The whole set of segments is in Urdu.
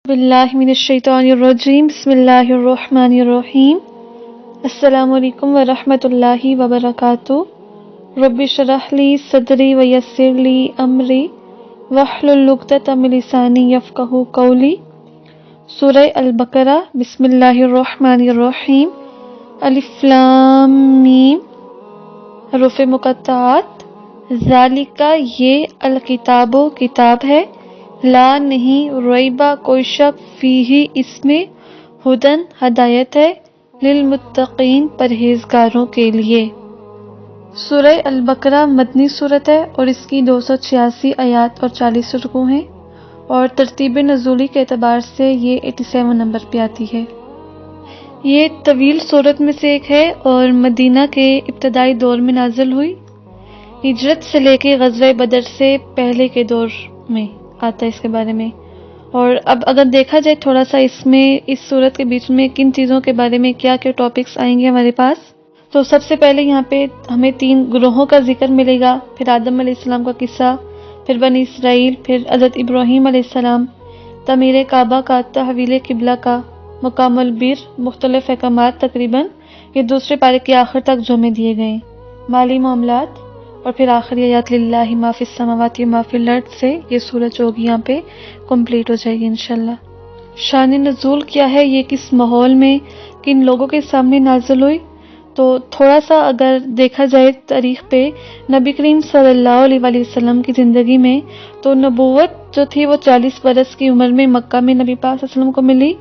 باللہ من الشیطان الرجیم بسم اللہ الرحمن الرحیم السلام علیکم ورحمۃ اللہ وبرکاتہ رب اشرح لی صدری ویسر لی امری واحلل عقدۃ من لسانی یفقہوا قولی۔ سورہ البقرہ۔ بسم اللہ الرحمن الرحیم۔ الف لام میم، حروف مقطعات۔ ذالک، یہ، الکتاب، کتاب ہے، لا نہیں، ریبہ، کوئی شک، فیہ، اس میں، ہدن، ہدایت ہے، للمتقین، پرہیزگاروں کے لیے۔ سورہ البقرہ مدنی سورت ہے اور اس کی 286 آیات اور 40 رکوع ہیں، اور ترتیب نزولی کے اعتبار سے یہ 87 نمبر پہ آتی ہے۔ یہ طویل سورت میں سے ایک ہے اور مدینہ کے ابتدائی دور میں نازل ہوئی۔ ہجرت سے لے کے غزوہ بدر سے پہلے کے دور میں آتا ہے اس کے بارے میں۔ اور اب اگر دیکھا جائے تھوڑا سا اس صورت کے بیچ میں کن چیزوں کے بارے میں کیا کیا ٹاپکس آئیں گے ہمارے پاس، تو سب سے پہلے یہاں پہ ہمیں 3 گروہوں کا ذکر ملے گا، پھر آدم علیہ السلام کا قصہ، پھر بنی اسرائیل، پھر حضرت ابراہیم علیہ السلام، تعمیر کعبہ کا، تحویل قبلہ کا، مقام البر، مختلف احکامات تقریباً یہ دوسرے پارے کے آخر تک جو میں دیے گئے، مالی معاملات، اور پھر آخری آیات للہ ما فی السماوات و ما فی الارض سے یہ سورت جو ہوگی یہاں پہ کمپلیٹ ہو جائے گی انشاءاللہ۔ شان نزول کیا ہے، یہ کس ماحول میں کن لوگوں کے سامنے نازل ہوئی، تو تھوڑا سا اگر دیکھا جائے تاریخ پہ نبی کریم صلی اللہ علیہ وآلہ وسلم کی زندگی میں، تو نبوت جو تھی وہ 40 برس کی عمر میں مکہ میں نبی پاک صلی اللہ علیہ وسلم کو ملی۔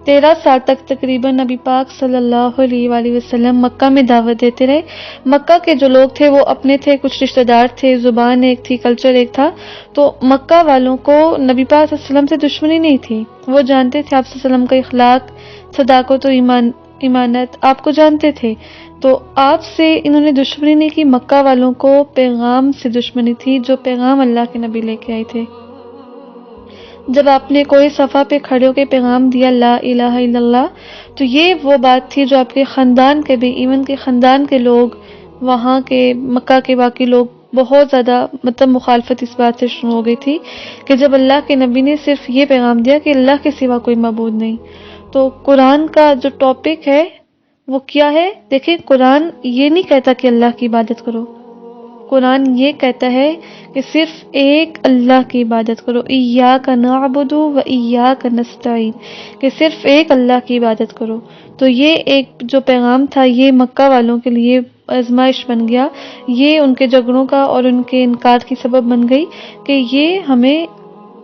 13 سال تک تقریباً نبی پاک صلی اللہ علیہ وآلہ وسلم مکہ میں دعوت دیتے رہے۔ مکہ کے جو لوگ تھے وہ اپنے تھے، کچھ رشتہ دار تھے، زبان ایک تھی، کلچر ایک تھا، تو مکہ والوں کو نبی پاک صلی اللہ علیہ وسلم سے دشمنی نہیں تھی۔ وہ جانتے تھے آپ صلی اللہ علیہ وسلم کا اخلاق، صداقت و ایمانت، آپ کو جانتے تھے، تو آپ سے انہوں نے دشمنی نہیں کی۔ مکہ والوں کو پیغام سے دشمنی تھی، جو پیغام اللہ کے نبی لے کے آئے تھے۔ جب آپ نے کوئی صفحہ پہ کھڑے ہو کے پیغام دیا لا الہ الا اللہ، تو یہ وہ بات تھی جو آپ کے خاندان کے بھی، ایون کے خاندان کے لوگ، وہاں کے مکہ کے باقی لوگ بہت زیادہ مخالفت اس بات سے شروع ہو گئی تھی کہ جب اللہ کے نبی نے صرف یہ پیغام دیا کہ اللہ کے سوا کوئی معبود نہیں۔ تو قرآن کا جو ٹاپک ہے وہ کیا ہے، دیکھیں قرآن یہ نہیں کہتا کہ اللہ کی عبادت کرو، قرآن یہ کہتا ہے کہ صرف ایک اللہ کی عبادت کرو، ایاک نعبد و ایاک نستعین، کہ صرف ایک اللہ کی عبادت کرو۔ تو یہ ایک جو پیغام تھا یہ مکہ والوں کے لیے آزمائش بن گیا، یہ ان کے جھگڑوں کا اور ان کے انکار کی سبب بن گئی کہ یہ ہمیں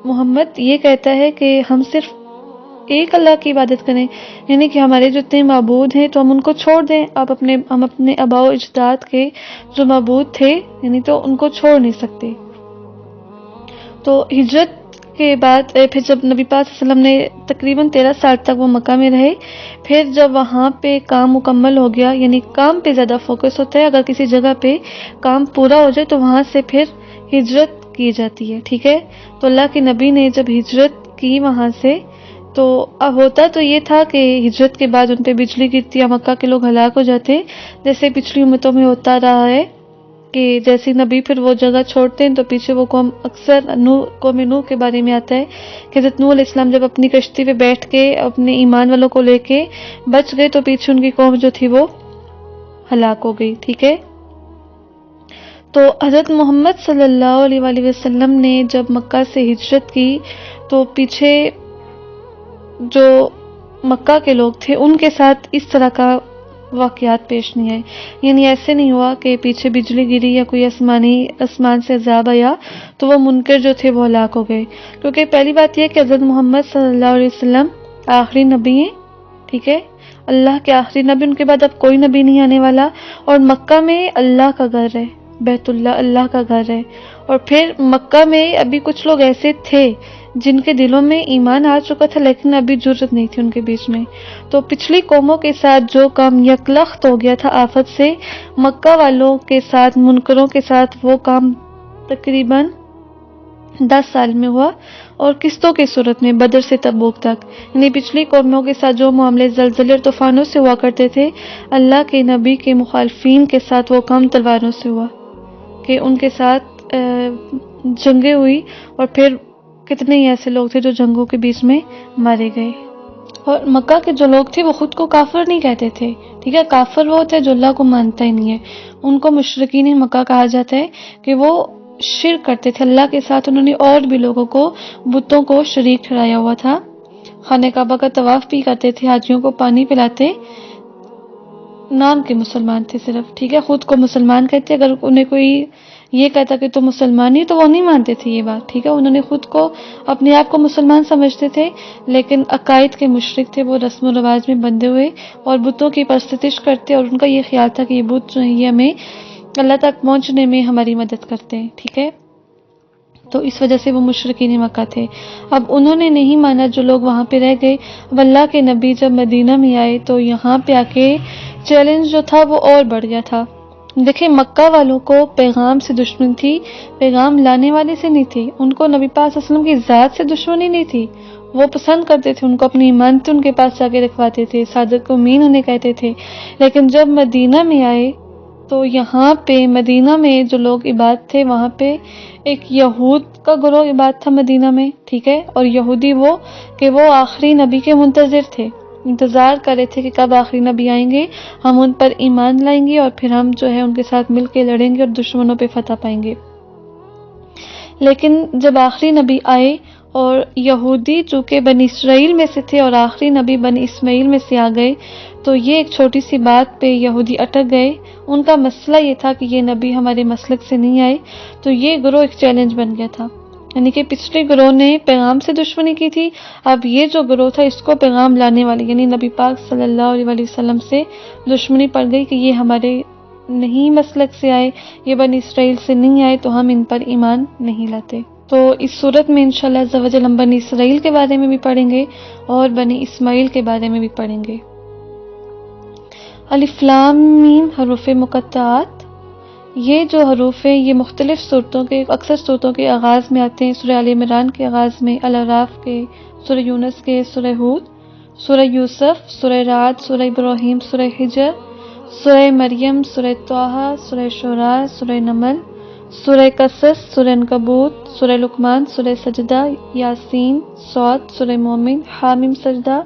محمد یہ کہتا ہے کہ ہم صرف ایک اللہ کی عبادت کریں، یعنی کہ ہمارے جو اتنے معبود ہیں تو ہم ان کو چھوڑ دیں، ہم اپنے آباء و اجداد کے جو معبود تھے یعنی تو ان کو چھوڑ نہیں سکتے۔ تو ہجرت کے بعد پھر جب نبی پاک صلی اللہ علیہ وسلم نے تقریباً 13 سال تک وہ مکہ میں رہے، پھر جب وہاں پہ کام مکمل ہو گیا، یعنی کام پہ زیادہ فوکس ہوتا ہے، اگر کسی جگہ پہ کام پورا ہو جائے تو وہاں سے پھر ہجرت کی جاتی ہے، ٹھیک ہے۔ تو اللہ کے نبی نے جب ہجرت کی وہاں سے، تو اب ہوتا تو یہ تھا کہ ہجرت کے بعد ان پہ بجلی گرتی یا مکہ کے لوگ ہلاک ہو جاتے، جیسے پچھلی امتوں میں ہوتا رہا ہے کہ جیسے نبی پھر وہ جگہ چھوڑتے ہیں تو پیچھے وہ قوم، اکثر قوم نوح کے بارے میں آتا ہے کہ حضرت نوح علیہ السلام جب اپنی کشتی پہ بیٹھ کے اپنے ایمان والوں کو لے کے بچ گئے تو پیچھے ان کی قوم جو تھی وہ ہلاک ہو گئی، ٹھیک ہے۔ تو حضرت محمد صلی اللہ علیہ وآلہ وسلم نے جب مکہ سے ہجرت کی تو پیچھے جو مکہ کے لوگ تھے ان کے ساتھ اس طرح کا واقعات پیش نہیں آئے، یعنی ایسے نہیں ہوا کہ پیچھے بجلی گری یا کوئی آسمان سے عذاب آیا تو وہ منکر جو تھے وہ ہلاک ہو گئے، کیونکہ پہلی بات یہ کہ حضرت محمد صلی اللہ علیہ وسلم آخری نبی ہیں، ٹھیک ہے، اللہ کے آخری نبی، ان کے بعد اب کوئی نبی نہیں آنے والا، اور مکہ میں اللہ کا گھر ہے، بیت اللہ اللہ کا گھر ہے، اور پھر مکہ میں ابھی کچھ لوگ ایسے تھے جن کے دلوں میں ایمان آ چکا تھا لیکن ابھی جرأت نہیں تھی ان کے بیچ میں، تو پچھلی قوموں کے ساتھ جو کام یکلخت ہو گیا تھا آفت سے، مکہ والوں کے ساتھ، منکروں کے ساتھ وہ کام تقریباً 10 سال میں ہوا، اور قسطوں کی صورت میں بدر سے تبوک تک، یعنی پچھلی قوموں کے ساتھ جو معاملے زلزلے اور طوفانوں سے ہوا کرتے تھے، اللہ کے نبی کے مخالفین کے ساتھ وہ کام تلواروں سے ہوا کہ ان کے ساتھ جنگیں ہوئی، اور پھر کتنے ہی ایسے لوگ تھے جو جنگوں کے بیچ میں مارے گئے. اور مکہ کے جو لوگ تھے وہ خود کو کافر نہیں کہتے تھے، ٹھیک ہے. کافر وہ ہوتا ہے جو اللہ کو مانتا ہی نہیں ہے. ان کو مشرکین مکہ کہا جاتا ہے کہ وہ شرک کرتے تھے اللہ کے ساتھ. انہوں نے اور بھی لوگوں کو، بتوں کو شریک ٹھہرایا ہوا تھا. خانہ کعبہ کا طواف بھی کرتے تھے، حاجیوں کو پانی پلاتے. نام کے مسلمان تھے صرف، ٹھیک ہے. خود کو مسلمان کہتے. اگر انہیں کوئی یہ کہتا کہ تم مسلمان ہی، تو وہ نہیں مانتے تھے یہ بات، ٹھیک ہے. انہوں نے خود کو، اپنے آپ کو مسلمان سمجھتے تھے، لیکن عقائد کے مشرک تھے. وہ رسم و رواج میں بندھے ہوئے اور بتوں کی پرستش کرتے، اور ان کا یہ خیال تھا کہ یہ بت جو ہیں یہ ہمیں اللہ تک پہنچنے میں ہماری مدد کرتے ہیں، ٹھیک ہے. تو اس وجہ سے وہ مشرکین مکہ تھے. اب انہوں نے نہیں مانا، جو لوگ وہاں پہ رہ گئے. اب اللہ کے نبی جب مدینہ میں آئے تو یہاں پہ آ کے چیلنج جو تھا وہ اور بڑھ گیا تھا. دیکھیں، مکہ والوں کو پیغام سے دشمن تھی، پیغام لانے والے سے نہیں تھی. ان کو نبی پاک صلی اللہ علیہ وسلم کی ذات سے دشمنی نہیں تھی. وہ پسند کرتے تھے ان کو، اپنی امانت ان کے پاس جا کے رکھواتے تھے، صادق امین انہیں کہتے تھے. لیکن جب مدینہ میں آئے تو یہاں پہ مدینہ میں جو لوگ عباد تھے، وہاں پہ ایک یہود کا گروہ عباد تھا مدینہ میں، ٹھیک ہے. اور یہودی وہ کہ وہ آخری نبی کے منتظر تھے، انتظار کر رہے تھے کہ کب آخری نبی آئیں گے، ہم ان پر ایمان لائیں گے اور پھر ہم جو ہے ان کے ساتھ مل کے لڑیں گے اور دشمنوں پہ فتح پائیں گے. لیکن جب آخری نبی آئے، اور یہودی چونکہ بنی اسرائیل میں سے تھے اور آخری نبی بنی اسماعیل میں سے آ گئے، تو یہ ایک چھوٹی سی بات پہ یہودی اٹک گئے. ان کا مسئلہ یہ تھا کہ یہ نبی ہمارے مسلک سے نہیں آئے. تو یہ گروہ ایک چیلنج بن گیا تھا. یعنی کہ پچھلے گروہ نے پیغام سے دشمنی کی تھی، اب یہ جو گروہ تھا اس کو پیغام لانے والے یعنی نبی پاک صلی اللہ علیہ وسلم سے دشمنی پڑ گئی کہ یہ ہمارے نہیں مسلک سے آئے، یہ بنی اسرائیل سے نہیں آئے، تو ہم ان پر ایمان نہیں لاتے. تو اس صورت میں انشاءاللہ عز و جل ہم بنی اسرائیل کے بارے میں بھی پڑھیں گے اور بنی اسماعیل کے بارے میں بھی پڑھیں گے. الف لام میم حروف مقطعات. یہ جو حروف ہیں یہ مختلف صورتوں کے، اکثر صورتوں کے آغاز میں آتے ہیں. سورہ آل عمران کے آغاز میں، الاعراف کے، سورہ یونس کے، سورہ ہود، سورہ یوسف، سورہ رعد، سورہ ابراہیم، سورہ حجر، سورہ مریم، سورہ طٰہٰ، سورہ شعراء، سورہ نمل، سورہ قصص، سورہ عنکبوت، سورہ لقمان، سورہ سجدہ، یاسین، صاد، سورہ مومن، حامیم سجدہ،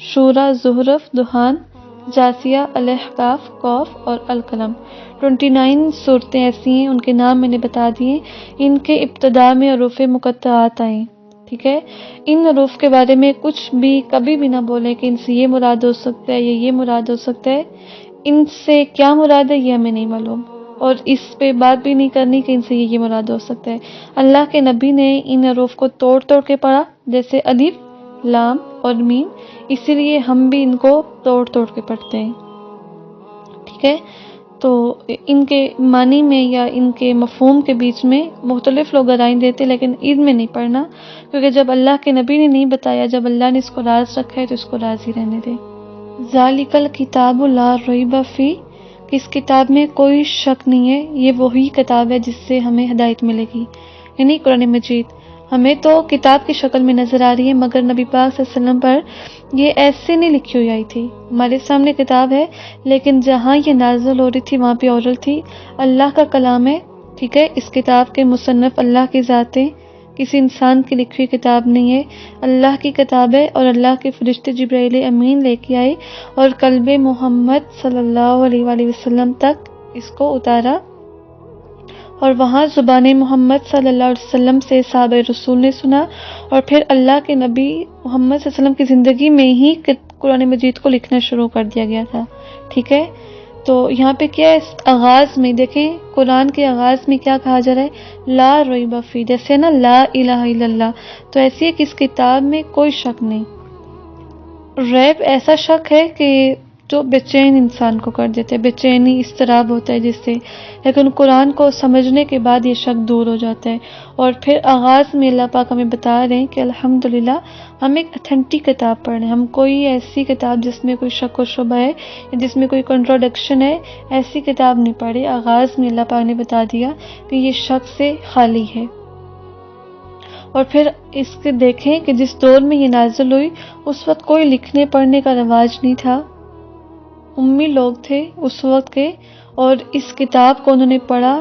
شورى، زخرف، دخان، جاثیہ، الاحقاف، قوف اور القلم. 29 صورتیں ایسی ہیں، ان کے نام میں نے بتا دیے. ان کے ابتدا میں حروف مقطعات آئیں، ٹھیک ہے. ان حروف کے بارے میں کچھ بھی کبھی بھی نہ بولیں کہ ان سے یہ مراد ہو سکتا ہے یا یہ مراد ہو سکتا ہے. ان سے کیا مراد ہے یہ ہمیں نہیں معلوم، اور اس پہ بات بھی نہیں کرنی کہ ان سے یہ مراد ہو سکتا ہے. اللہ کے نبی نے ان حروف کو توڑ توڑ کے پڑھا، جیسے الف، لام اور میم. اسی لیے ہم بھی ان کو توڑ توڑ کے پڑھتے ہیں، ٹھیک ہے. تو ان کے معنی میں یا ان کے مفہوم کے بیچ میں مختلف لوگ رائے دیتے، لیکن ان میں نہیں پڑھنا، کیونکہ جب اللہ کے نبی نے نہیں بتایا، جب اللہ نے اس کو راز رکھا ہے تو اس کو راز ہی رہنے دے. ذالک الکتاب لا ریب فیہ، کہ اس کتاب میں کوئی شک نہیں ہے، یہ وہی کتاب ہے جس سے ہمیں ہدایت ملے گی، یعنی قرآن مجید. ہمیں تو کتاب کی شکل میں نظر آ رہی ہے، مگر نبی پاک صلی اللہ علیہ وسلم پر یہ ایسے نہیں لکھی ہوئی آئی تھی. ہمارے سامنے کتاب ہے، لیکن جہاں یہ نازل ہو رہی تھی وہاں پہ اورل تھی. اللہ کا کلام ہے، ٹھیک ہے. اس کتاب کے مصنف اللہ کی ذات ہے، کسی انسان کی لکھی ہوئی کتاب نہیں ہے، اللہ کی کتاب ہے. اور اللہ کے فرشتے جبرائیل امین لے کے آئے اور قلب محمد صلی اللہ علیہ وآلہ وسلم تک اس کو اتارا، اور وہاں زبان محمد صلی اللہ علیہ وسلم سے صحابہ رسول نے سنا، اور پھر اللہ کے نبی محمد صلی اللہ علیہ وسلم کی زندگی میں ہی قرآن مجید کو لکھنا شروع کر دیا گیا تھا، ٹھیک ہے. تو یہاں پہ کیا ہے، آغاز میں دیکھیں قرآن کے آغاز میں کیا کہا جا رہا ہے، لا ریب فیہ، جیسے نا لا الہ الا اللہ. تو ایسی ہے کہ اس کتاب میں کوئی شک نہیں. ریب ایسا شک ہے کہ جو بے چین انسان کو کر دیتے، بے چینی اضطراب ہوتا ہے جس سے، لیکن قرآن کو سمجھنے کے بعد یہ شک دور ہو جاتا ہے. اور پھر آغاز میں اللہ پاک ہمیں بتا رہے ہیں کہ الحمدللہ ہم ایک اتھینٹک کتاب پڑھ رہے ہیں، ہم کوئی ایسی کتاب جس میں کوئی شک و شبہ ہے یا جس میں کوئی کنٹراڈکشن ہے، ایسی کتاب نہیں پڑھی. آغاز میں اللہ پاک نے بتا دیا کہ یہ شک سے خالی ہے. اور پھر اس کے دیکھیں کہ جس دور میں یہ نازل ہوئی اس وقت کوئی لکھنے پڑھنے کا رواج نہیں تھا، امی لوگ تھے اس وقت کے، اور اس کتاب کو انہوں نے پڑھا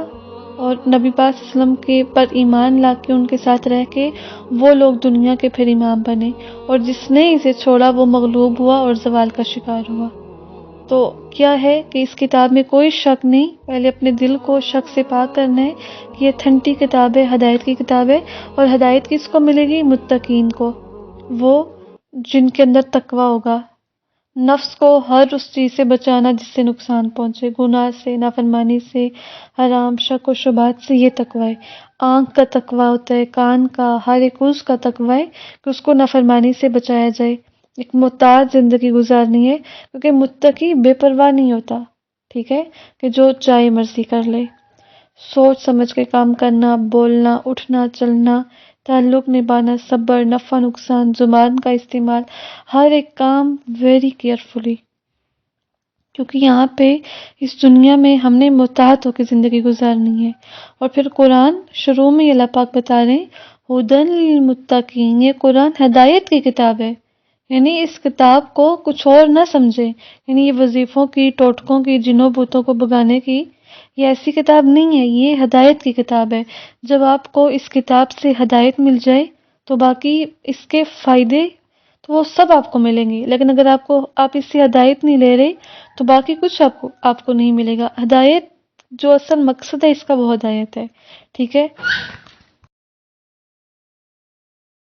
اور نبی پاک صلی اللہ علیہ وسلم کے پر ایمان لا کے ان کے ساتھ رہ کے وہ لوگ دنیا کے پھر امام بنے، اور جس نے اسے چھوڑا وہ مغلوب ہوا اور زوال کا شکار ہوا۔ تو کیا ہے کہ اس کتاب میں کوئی شک نہیں، پہلے اپنے دل کو شک سے پاک کرنا ہے کہ یہ ٹھنڈی کتاب ہے، ہدایت کی کتاب ہے، اور ہدایت کس کو ملے گی؟ متقین کو، وہ جن کے اندر تقوی ہوگا، نفس کو ہر اس چیز سے بچانا جس سے نقصان پہنچے، گناہ سے، نافرمانی سے، حرام، شک و شبہات سے، یہ تقوی ہے۔ آنکھ کا تقوی ہوتا ہے، کان کا، ہر ایک عضو کا تقوی ہے کہ اس کو نافرمانی سے بچایا جائے، ایک محتاط زندگی گزارنی ہے، کیونکہ متقی بے پرواہ نہیں ہوتا، ٹھیک ہے، کہ جو چاہے مرضی کر لے۔ سوچ سمجھ کے کام کرنا، بولنا، اٹھنا، چلنا، تعلق نبھانا، صبر، نفع نقصان، زبان کا استعمال، ہر ایک کام ویری کیئرفلی، کیونکہ یہاں پہ اس دنیا میں ہم نے محتاط ہو کے زندگی گزارنی ہے۔ اور پھر قرآن شروع میں اللہ پاک بتا رہے ہیں ہدن للمتقین، یہ قرآن ہدایت کی کتاب ہے، یعنی اس کتاب کو کچھ اور نہ سمجھے، یعنی یہ وظیفوں کی، ٹوٹکوں کی، جنوں بوتوں کو بگانے کی یہ ایسی کتاب نہیں ہے، یہ ہدایت کی کتاب ہے۔ جب آپ کو اس کتاب سے ہدایت مل جائے تو باقی اس کے فائدے تو وہ سب آپ کو ملیں گے، لیکن اگر آپ اس سے ہدایت نہیں لے رہے تو باقی کچھ آپ کو نہیں ملے گا۔ ہدایت جو اصل مقصد ہے اس کا وہ ہدایت ہے، ٹھیک ہے۔